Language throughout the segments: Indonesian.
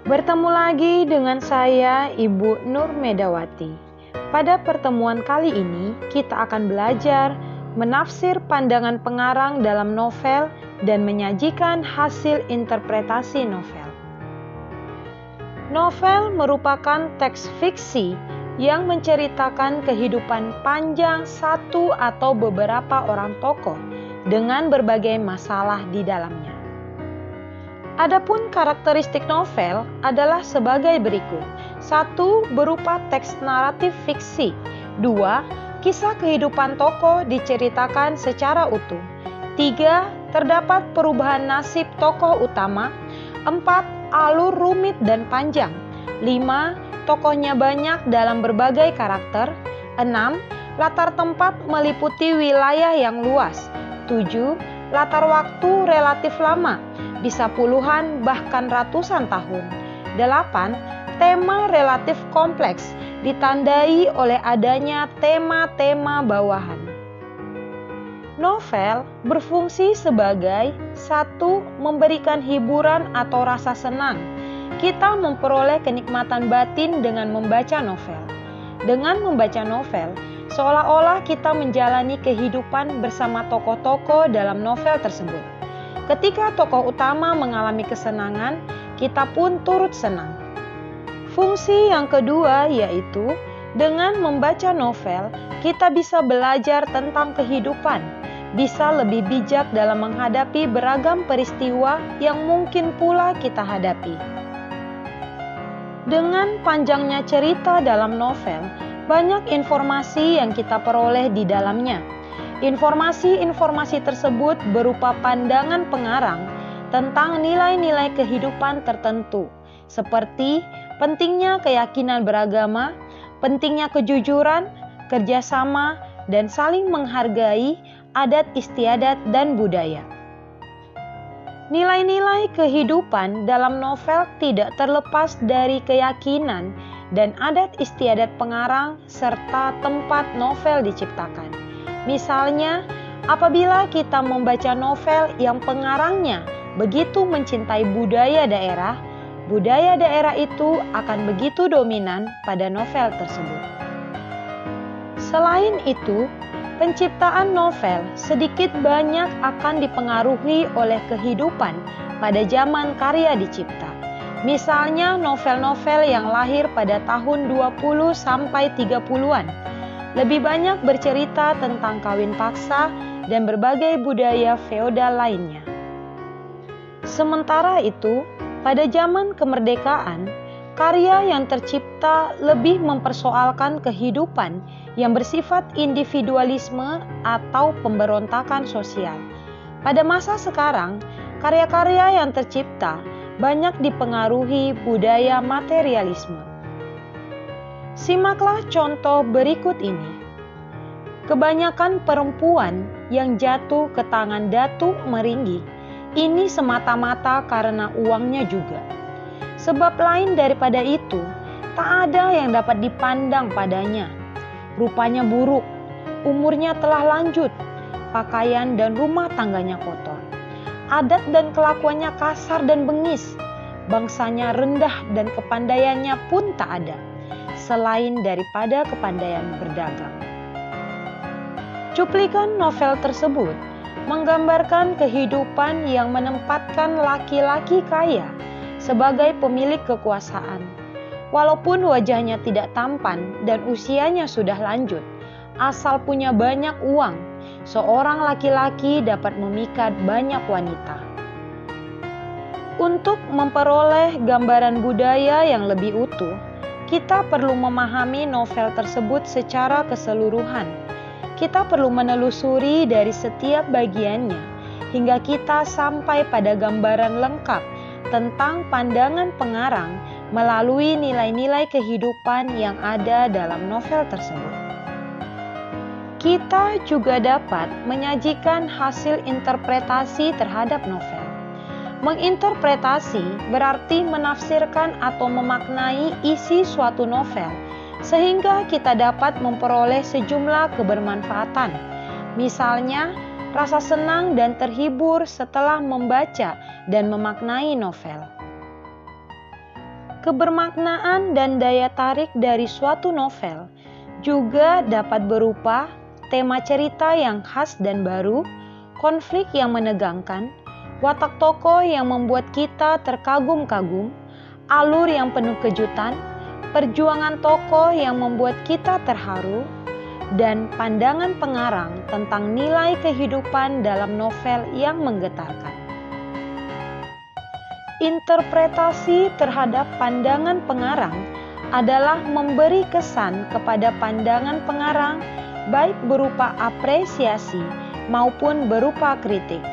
Bertemu lagi dengan saya, Ibu Nur Medawati. Pada pertemuan kali ini, kita akan belajar menafsir pandangan pengarang dalam novel dan menyajikan hasil interpretasi novel. Novel merupakan teks fiksi yang menceritakan kehidupan panjang satu atau beberapa orang tokoh dengan berbagai masalah di dalamnya. Adapun karakteristik novel adalah sebagai berikut. 1. Berupa teks naratif fiksi. 2. Kisah kehidupan tokoh diceritakan secara utuh. 3. Terdapat perubahan nasib tokoh utama. 4. Alur rumit dan panjang. 5. Tokohnya banyak dalam berbagai karakter. 6. Latar tempat meliputi wilayah yang luas. 7. Latar waktu relatif lama, bisa puluhan bahkan ratusan tahun. 8. Tema relatif kompleks, ditandai oleh adanya tema-tema bawahan. Novel berfungsi sebagai 1. Memberikan hiburan atau rasa senang. Kita memperoleh kenikmatan batin dengan membaca novel. Dengan membaca novel, seolah-olah kita menjalani kehidupan bersama tokoh-tokoh dalam novel tersebut. Ketika tokoh utama mengalami kesenangan, kita pun turut senang. Fungsi yang kedua yaitu, dengan membaca novel, kita bisa belajar tentang kehidupan, bisa lebih bijak dalam menghadapi beragam peristiwa yang mungkin pula kita hadapi. Dengan panjangnya cerita dalam novel, banyak informasi yang kita peroleh di dalamnya. Informasi-informasi tersebut berupa pandangan pengarang tentang nilai-nilai kehidupan tertentu, seperti pentingnya keyakinan beragama, pentingnya kejujuran, kerjasama, dan saling menghargai adat istiadat dan budaya. Nilai-nilai kehidupan dalam novel tidak terlepas dari keyakinan dan adat istiadat pengarang serta tempat novel diciptakan. Misalnya, apabila kita membaca novel yang pengarangnya begitu mencintai budaya daerah itu akan begitu dominan pada novel tersebut. Selain itu, penciptaan novel sedikit banyak akan dipengaruhi oleh kehidupan pada zaman karya dicipta. Misalnya novel-novel yang lahir pada tahun 20 sampai 30-an lebih banyak bercerita tentang kawin paksa dan berbagai budaya feodal lainnya. Sementara itu, pada zaman kemerdekaan, karya yang tercipta lebih mempersoalkan kehidupan yang bersifat individualisme atau pemberontakan sosial. Pada masa sekarang, karya-karya yang tercipta banyak dipengaruhi budaya materialisme. Simaklah contoh berikut ini. Kebanyakan perempuan yang jatuh ke tangan Datuk Meringgi ini semata-mata karena uangnya juga. Sebab lain daripada itu, tak ada yang dapat dipandang padanya. Rupanya buruk, umurnya telah lanjut, pakaian dan rumah tangganya kotor. Adat dan kelakuannya kasar dan bengis, bangsanya rendah dan kepandaiannya pun tak ada, selain daripada kepandaian berdagang. Cuplikan novel tersebut menggambarkan kehidupan yang menempatkan laki-laki kaya sebagai pemilik kekuasaan. Walaupun wajahnya tidak tampan dan usianya sudah lanjut, asal punya banyak uang, seorang laki-laki dapat memikat banyak wanita. Untuk memperoleh gambaran budaya yang lebih utuh, kita perlu memahami novel tersebut secara keseluruhan. Kita perlu menelusuri dari setiap bagiannya, hingga kita sampai pada gambaran lengkap tentang pandangan pengarang melalui nilai-nilai kehidupan yang ada dalam novel tersebut. Kita juga dapat menyajikan hasil interpretasi terhadap novel. Menginterpretasi berarti menafsirkan atau memaknai isi suatu novel, sehingga kita dapat memperoleh sejumlah kebermanfaatan. Misalnya, rasa senang dan terhibur setelah membaca dan memaknai novel. Kebermaknaan dan daya tarik dari suatu novel juga dapat berupa tema cerita yang khas dan baru, konflik yang menegangkan, watak tokoh yang membuat kita terkagum-kagum, alur yang penuh kejutan, perjuangan tokoh yang membuat kita terharu, dan pandangan pengarang tentang nilai kehidupan dalam novel yang menggetarkan. Interpretasi terhadap pandangan pengarang adalah memberi kesan kepada pandangan pengarang baik berupa apresiasi maupun berupa kritik.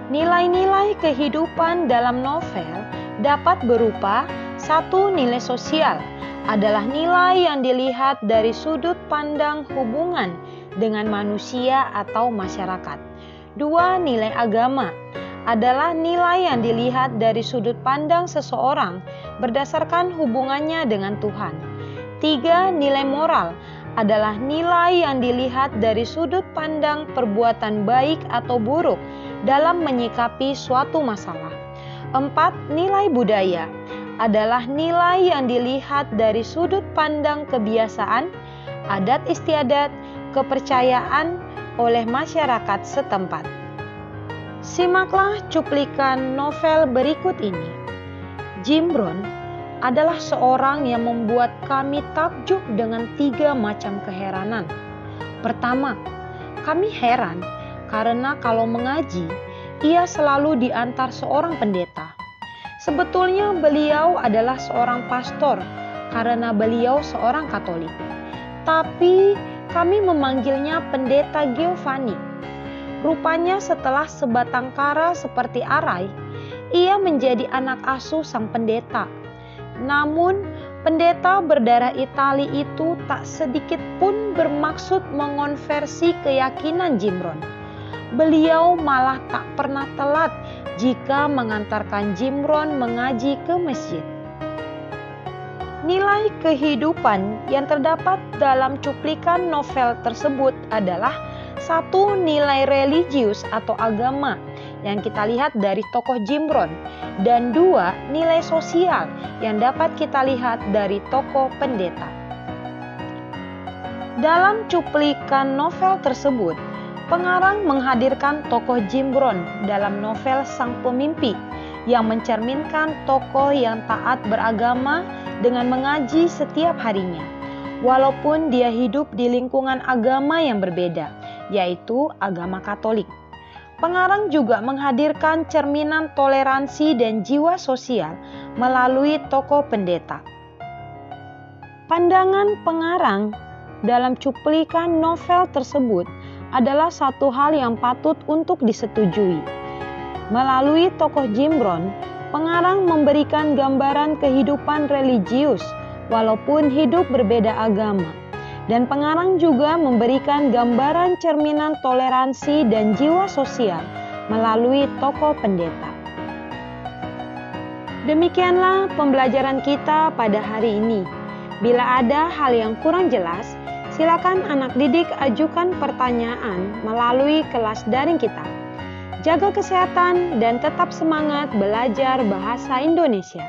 Nilai-nilai kehidupan dalam novel dapat berupa satu, nilai sosial adalah nilai yang dilihat dari sudut pandang hubungan dengan manusia atau masyarakat. Dua, nilai agama adalah nilai yang dilihat dari sudut pandang seseorang berdasarkan hubungannya dengan Tuhan. Tiga, nilai moral adalah nilai yang dilihat dari sudut pandang perbuatan baik atau buruk dalam menyikapi suatu masalah. Empat, nilai budaya adalah nilai yang dilihat dari sudut pandang kebiasaan, adat istiadat, kepercayaan oleh masyarakat setempat. Simaklah cuplikan novel berikut ini. Jim Brown adalah seorang yang membuat kami takjub dengan 3 macam keheranan. Pertama, kami heran karena kalau mengaji, ia selalu diantar seorang pendeta. Sebetulnya beliau adalah seorang pastor karena beliau seorang Katolik. Tapi kami memanggilnya Pendeta Giovanni. Rupanya setelah sebatang kara seperti arai, ia menjadi anak asuh sang pendeta. Namun, pendeta berdarah Itali itu tak sedikit pun bermaksud mengonversi keyakinan Jim Brown. Beliau malah tak pernah telat jika mengantarkan Jim Brown mengaji ke masjid. Nilai kehidupan yang terdapat dalam cuplikan novel tersebut adalah satu, nilai religius atau agama yang kita lihat dari tokoh Jim Brown, dan dua, nilai sosial yang dapat kita lihat dari tokoh pendeta. Dalam cuplikan novel tersebut, pengarang menghadirkan tokoh Jim Brown dalam novel Sang Pemimpi yang mencerminkan tokoh yang taat beragama dengan mengaji setiap harinya, walaupun dia hidup di lingkungan agama yang berbeda, yaitu agama Katolik. Pengarang juga menghadirkan cerminan toleransi dan jiwa sosial melalui tokoh pendeta. Pandangan pengarang dalam cuplikan novel tersebut adalah satu hal yang patut untuk disetujui. Melalui tokoh Jim Brown, pengarang memberikan gambaran kehidupan religius walaupun hidup berbeda agama. Dan pengarang juga memberikan gambaran cerminan toleransi dan jiwa sosial melalui tokoh pendeta. Demikianlah pembelajaran kita pada hari ini. Bila ada hal yang kurang jelas, silakan anak didik ajukan pertanyaan melalui kelas daring kita. Jaga kesehatan dan tetap semangat belajar bahasa Indonesia.